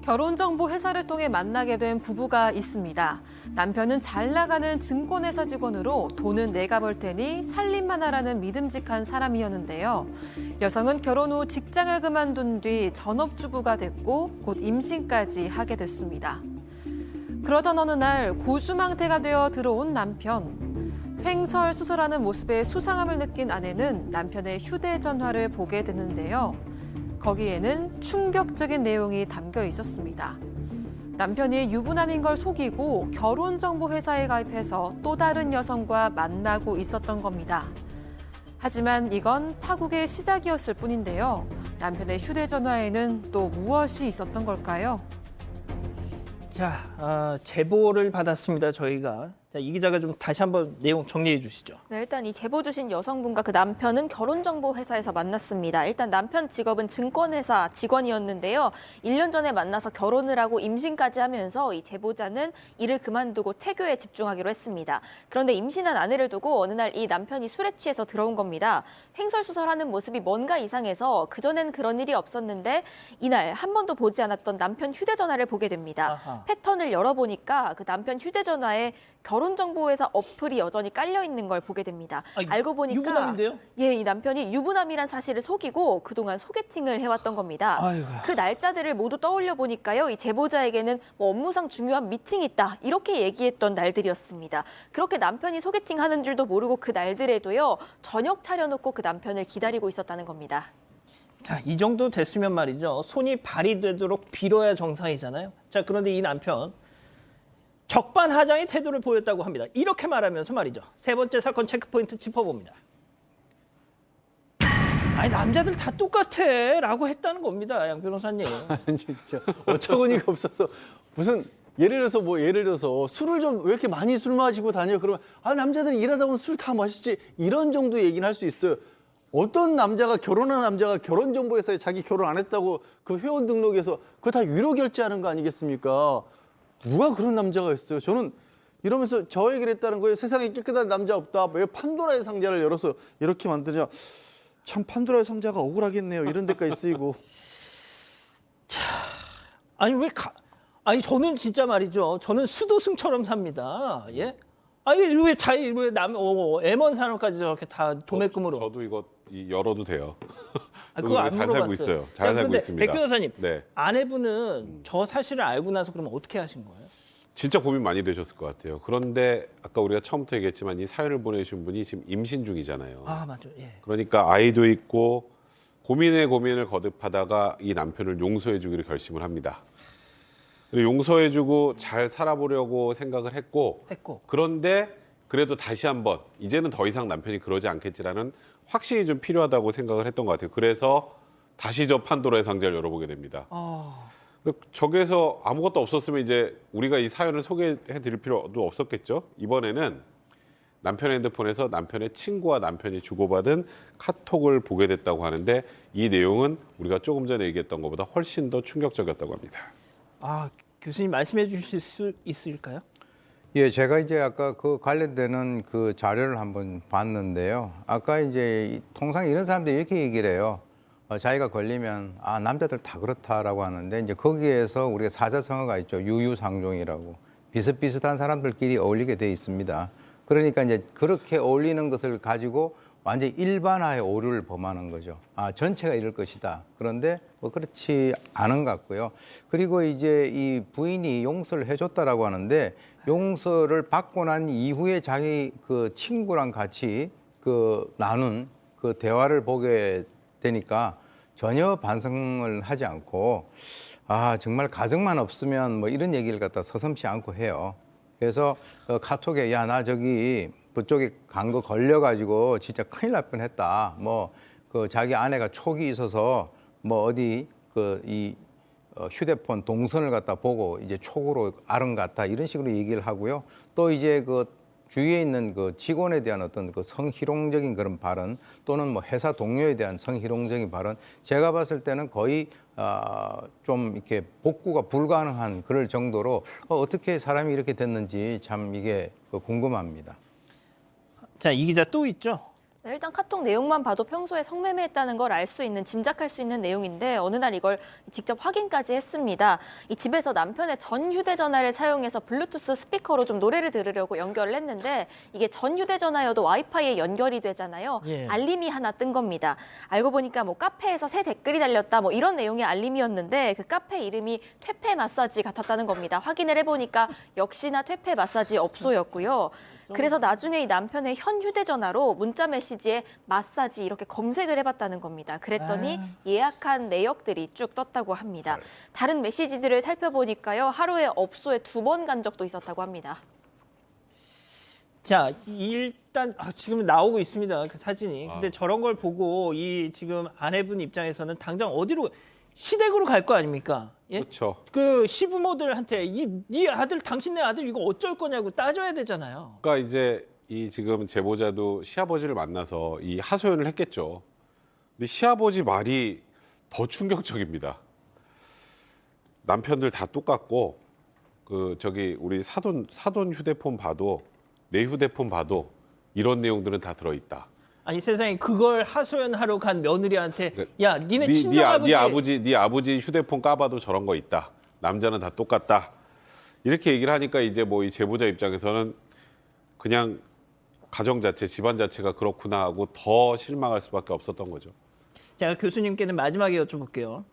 결혼정보 회사를 통해 만나게 된 부부가 있습니다. 남편은 잘 나가는 증권회사 직원으로 돈은 내가 벌 테니 살림만 하라는 믿음직한 사람이었는데요. 여성은 결혼 후 직장을 그만둔 뒤 전업주부가 됐고 곧 임신까지 하게 됐습니다. 그러던 어느 날 고주망태가 되어 들어온 남편. 횡설수설하는 모습에 수상함을 느낀 아내는 남편의 휴대전화를 보게 되는데요. 거기에는 충격적인 내용이 담겨 있었습니다. 남편이 유부남인 걸 속이고 결혼정보회사에 가입해서 또 다른 여성과 만나고 있었던 겁니다. 하지만 이건 파국의 시작이었을 뿐인데요. 남편의 휴대전화에는 또 무엇이 있었던 걸까요? 자, 제보를 받았습니다, 저희가. 자, 이 기자가 좀 다시 한번 내용 정리해 주시죠. 네, 일단 이 제보 주신 여성분과 그 남편은 결혼정보회사에서 만났습니다. 일단 남편 직업은 증권회사 직원이었는데요. 1년 전에 만나서 결혼을 하고 임신까지 하면서 이 제보자는 일을 그만두고 태교에 집중하기로 했습니다. 그런데 임신한 아내를 두고 어느 날 이 남편이 술에 취해서 들어온 겁니다. 횡설수설하는 모습이 뭔가 이상해서 그전엔 그런 일이 없었는데 이날 한 번도 보지 않았던 남편 휴대전화를 보게 됩니다. 아하. 패턴을 열어보니까 그 남편 휴대전화에 결혼정보회사 어플이 여전히 깔려 있는 걸 보게 됩니다. 알고 보니까 유부남인데요? 예, 이 남편이 유부남이란 사실을 속이고 그동안 소개팅을 해왔던 겁니다. 아이고야. 그 날짜들을 모두 떠올려 보니까요, 이 제보자에게는 뭐 업무상 중요한 미팅이 있다 이렇게 얘기했던 날들이었습니다. 그렇게 남편이 소개팅하는 줄도 모르고 그 날들에도요 저녁 차려놓고 그 남편을 기다리고 있었다는 겁니다. 자, 이 정도 됐으면 말이죠. 손이 발이 되도록 빌어야 정상이잖아요. 자, 그런데 이 남편 적반하장의 태도를 보였다고 합니다. 이렇게 말하면서 말이죠. 세 번째 사건 체크포인트 짚어봅니다. 아니, 남자들 다 똑같아 라고 했다는 겁니다, 양 변호사님. 아니 진짜 어처구니가 없어서 무슨 예를 들어서 술을 좀 왜 이렇게 많이 술 마시고 다녀 그러면 남자들은 일하다 보면 술 다 마시지 이런 정도 얘기는 할 수 있어요. 어떤 남자가 결혼한 남자가 결혼정보회사에 자기 결혼 안 했다고 그 회원 등록에서 그거 다 유료 결제하는 거 아니겠습니까? 누가 그런 남자가 있어요? 저는 이러면서 저 얘기를 했다는 거예요. 세상에 깨끗한 남자 없다. 왜 판도라의 상자를 열어서 이렇게 만드냐. 참 판도라의 상자가 억울하겠네요. 이런 데까지 쓰이고. 아니 저는 진짜 말이죠. 저는 수도승처럼 삽니다. 예? 아니 왜 애먼 사람까지 저렇게 다 도매금으로? 저도 이거 열어도 돼요. 그거 안 잘 물어봤어요. 살고 있어요. 잘 살고 있습니다. 백 변호사님, 네. 아내분은 저 사실을 알고 나서 그럼 어떻게 하신 거예요? 진짜 고민 많이 되셨을 것 같아요. 그런데 아까 우리가 처음부터 얘기했지만 이 사연을 보내주신 분이 지금 임신 중이잖아요. 아 맞죠. 예. 그러니까 아이도 있고 고민에 고민을 거듭하다가 이 남편을 용서해주기로 결심을 합니다. 그리고 용서해주고 잘 살아보려고 생각을 했고 그런데 그래도 다시 한번 이제는 더 이상 남편이 그러지 않겠지라는 확신이 좀 필요하다고 생각을 했던 것 같아요. 그래서 다시 저 판도라의 상자를 열어보게 됩니다. 저기에서 아무것도 없었으면 이제 우리가 이 사연을 소개해드릴 필요도 없었겠죠. 이번에는 남편 핸드폰에서 남편의 친구와 남편이 주고받은 카톡을 보게 됐다고 하는데 이 내용은 우리가 조금 전에 얘기했던 것보다 훨씬 더 충격적이었다고 합니다. 아 교수님 말씀해 주실 수 있을까요? 예, 제가 이제 아까 그 관련되는 그 자료를 한번 봤는데요. 아까 이제 통상 이런 사람들이 이렇게 얘기를 해요. 자기가 걸리면 남자들 다 그렇다라고 하는데 이제 거기에서 우리가 사자성어가 있죠. 유유상종이라고. 비슷비슷한 사람들끼리 어울리게 돼 있습니다. 그러니까 이제 그렇게 어울리는 것을 가지고 완전히 일반화의 오류를 범하는 거죠. 전체가 이럴 것이다. 그런데 뭐 그렇지 않은 것 같고요. 그리고 이제 이 부인이 용서를 해줬다라고 하는데 용서를 받고 난 이후에 자기 그 친구랑 같이 그 나눈 그 대화를 보게 되니까 전혀 반성을 하지 않고 정말 가정만 없으면 뭐 이런 얘기를 갖다 서슴지 않고 해요. 그래서 카톡에 나 저기 그쪽에 간 거 걸려가지고 진짜 큰일 날 뻔했다. 뭐 그 자기 아내가 촉이 있어서 뭐 어디 이 휴대폰 동선을 갖다 보고 이제 촉으로 알은 것 같다 이런 식으로 얘기를 하고요. 또 이제 그 주위에 있는 그 직원에 대한 어떤 그 성희롱적인 그런 발언 또는 뭐 회사 동료에 대한 성희롱적인 발언 제가 봤을 때는 거의 좀 이렇게 복구가 불가능한 그럴 정도로 어떻게 사람이 이렇게 됐는지 참 이게 궁금합니다. 자, 이 기자 또 있죠. 네, 일단 카톡 내용만 봐도 평소에 성매매했다는 걸 알 수 있는, 짐작할 수 있는 내용인데 어느 날 이걸 직접 확인까지 했습니다. 이 집에서 남편의 전 휴대전화를 사용해서 블루투스 스피커로 좀 노래를 들으려고 연결을 했는데 이게 전 휴대전화여도 와이파이에 연결이 되잖아요. 예. 알림이 하나 뜬 겁니다. 알고 보니까 뭐 카페에서 새 댓글이 달렸다 뭐 이런 내용의 알림이었는데 그 카페 이름이 퇴폐 마사지 같았다는 겁니다. 확인을 해보니까 역시나 퇴폐 마사지 업소였고요. 그래서 나중에 이 남편의 현 휴대전화로 문자 메시지에 마사지 이렇게 검색을 해봤다는 겁니다. 그랬더니 예약한 내역들이 쭉 떴다고 합니다. 다른 메시지들을 살펴보니까요. 하루에 업소에 2번 간 적도 있었다고 합니다. 자, 일단 지금 나오고 있습니다. 그 사진이. 근데 저런 걸 보고 이 지금 아내분 입장에서는 당장 어디로 시댁으로 갈 거 아닙니까? 예? 그렇죠. 그 시부모들한테 네 아들, 당신네 아들 이거 어쩔 거냐고 따져야 되잖아요. 그러니까 이제 이 지금 제보자도 시아버지를 만나서 이 하소연을 했겠죠. 근데 시아버지 말이 더 충격적입니다. 남편들 다 똑같고 그 저기 우리 사돈 휴대폰 봐도 내 휴대폰 봐도 이런 내용들은 다 들어있다. 아니 세상에 그걸 하소연하러 간 며느리한테 야 니네 친정아버지 네 아버지 휴대폰 까봐도 저런 거 있다. 남자는 다 똑같다. 이렇게 얘기를 하니까 이제 뭐 이 제보자 입장에서는 그냥 가정 자체, 집안 자체가 그렇구나 하고 더 실망할 수밖에 없었던 거죠. 제가 교수님께는 마지막에 여쭤볼게요.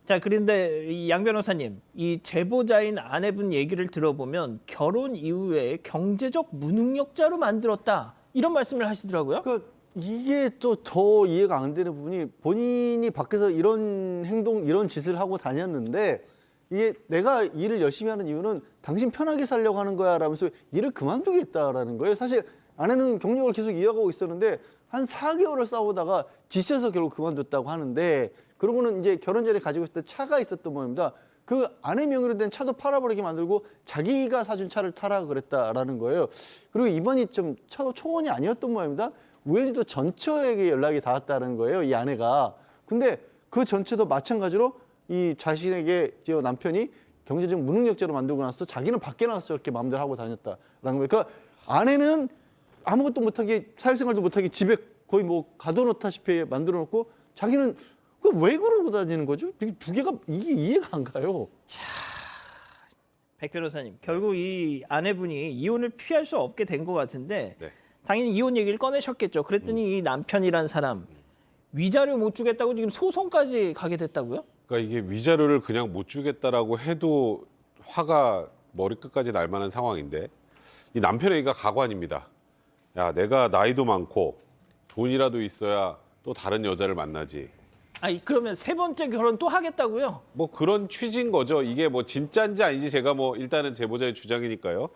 자, 그런데 이 양 변호사님, 이 제보자인 아내분 얘기를 들어보면 결혼 이후에 경제적 무능력자로 만들었다 이런 말씀을 하시더라고요. 그러니까 이게 또 더 이해가 안 되는 부분이 본인이 밖에서 이런 행동, 이런 짓을 하고 다녔는데 이게 내가 일을 열심히 하는 이유는 당신 편하게 살려고 하는 거야 라면서 일을 그만두겠다라는 거예요. 사실 아내는 경력을 계속 이어가고 있었는데 한 4개월을 싸우다가 지쳐서 결국 그만뒀다고 하는데 그러고는 이제 결혼 전에 가지고 있었던 차가 있었던 모양입니다. 그 아내 명의로 된 차도 팔아버리게 만들고 자기가 사준 차를 타라 그랬다라는 거예요. 그리고 이번이 좀 초원이 아니었던 모양입니다. 우연히 또 전처에게 연락이 닿았다는 거예요. 이 아내가. 근데 그 전처도 마찬가지로 이 자신에게 남편이 경제적 무능력자로 만들고 나서 자기는 밖에 나가서 저렇게 마음대로 하고 다녔다라는 거예요. 그러니까 아내는 아무것도 못하게 사회생활도 못하게 집에 거의 뭐 가둬놓다시피 만들어 놓고 자기는 왜 그러고 다니는 거죠? 이게 두 개가 이게 이해가 안 가요. 백 변호사님, 결국 이 아내분이 이혼을 피할 수 없게 된 것 같은데 네. 당연히 이혼 얘기를 꺼내셨겠죠. 그랬더니 이 남편이란 사람 위자료 못 주겠다고 지금 소송까지 가게 됐다고요? 그러니까 이게 위자료를 그냥 못 주겠다라고 해도 화가 머리끝까지 날 만한 상황인데 이 남편의 얘기가 가관입니다. 야, 내가 나이도 많고 돈이라도 있어야 또 다른 여자를 만나지. 아니 그러면 세 번째 결혼 또 하겠다고요? 뭐 그런 취지인 거죠. 이게 뭐 진짜인지 아닌지 제가 뭐 일단은 제보자의 주장이니까요.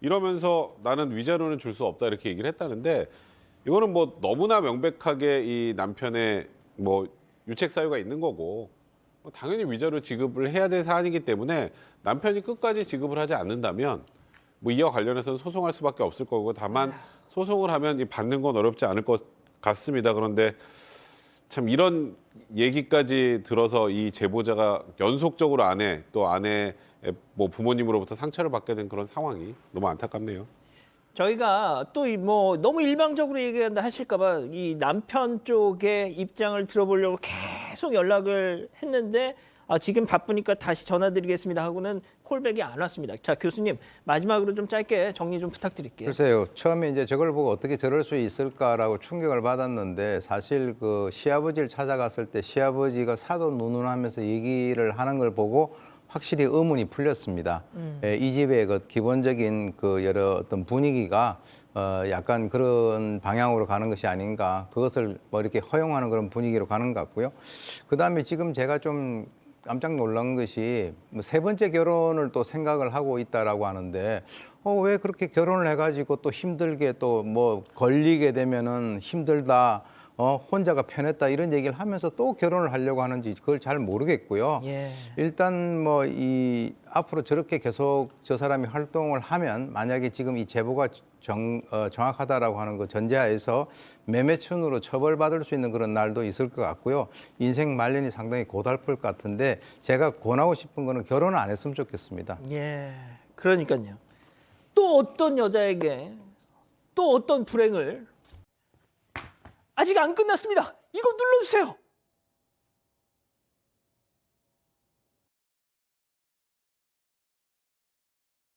이러면서 나는 위자료는 줄 수 없다 이렇게 얘기를 했다는데 이거는 뭐 너무나 명백하게 이 남편의 뭐 유책 사유가 있는 거고 당연히 위자료 지급을 해야 될 사안이기 때문에 남편이 끝까지 지급을 하지 않는다면 뭐 이와 관련해서는 소송할 수밖에 없을 거고 다만 소송을 하면 받는 건 어렵지 않을 것 같습니다. 그런데 참 이런 얘기까지 들어서 이 제보자가 연속적으로 아내 뭐 부모님으로부터 상처를 받게 된 그런 상황이 너무 안타깝네요. 저희가 또 뭐 너무 일방적으로 얘기한다 하실까봐 이 남편 쪽의 입장을 들어보려고 계속 연락을 했는데 지금 바쁘니까 다시 전화드리겠습니다 하고는 콜백이 안 왔습니다. 자, 교수님 마지막으로 좀 짧게 정리 좀 부탁드릴게요. 글쎄요. 처음에 이제 저걸 보고 어떻게 저럴 수 있을까라고 충격을 받았는데 사실 그 시아버지를 찾아갔을 때 시아버지가 사돈누눈하면서 얘기를 하는 걸 보고 확실히 의문이 풀렸습니다. 이 집의 그 기본적인 그 여러 어떤 분위기가 약간 그런 방향으로 가는 것이 아닌가. 그것을 뭐 이렇게 허용하는 그런 분위기로 가는 것 같고요. 그다음에 지금 제가 좀 깜짝 놀란 것이 세 번째 결혼을 또 생각을 하고 있다라고 하는데 왜 그렇게 결혼을 해가지고 또 힘들게 또 뭐 걸리게 되면은 힘들다. 혼자가 편했다 이런 얘기를 하면서 또 결혼을 하려고 하는지 그걸 잘 모르겠고요. 예. 일단 뭐 이 앞으로 저렇게 계속 저 사람이 활동을 하면 만약에 지금 이 제보가 정확하다라고 하는 그 전제하에서 매매춘으로 처벌받을 수 있는 그런 날도 있을 것 같고요. 인생 말년이 상당히 고달플 것 같은데 제가 권하고 싶은 거는 결혼을 안 했으면 좋겠습니다. 예, 그러니까요. 또 어떤 여자에게 또 어떤 불행을 아직 안 끝났습니다. 이거 눌러주세요.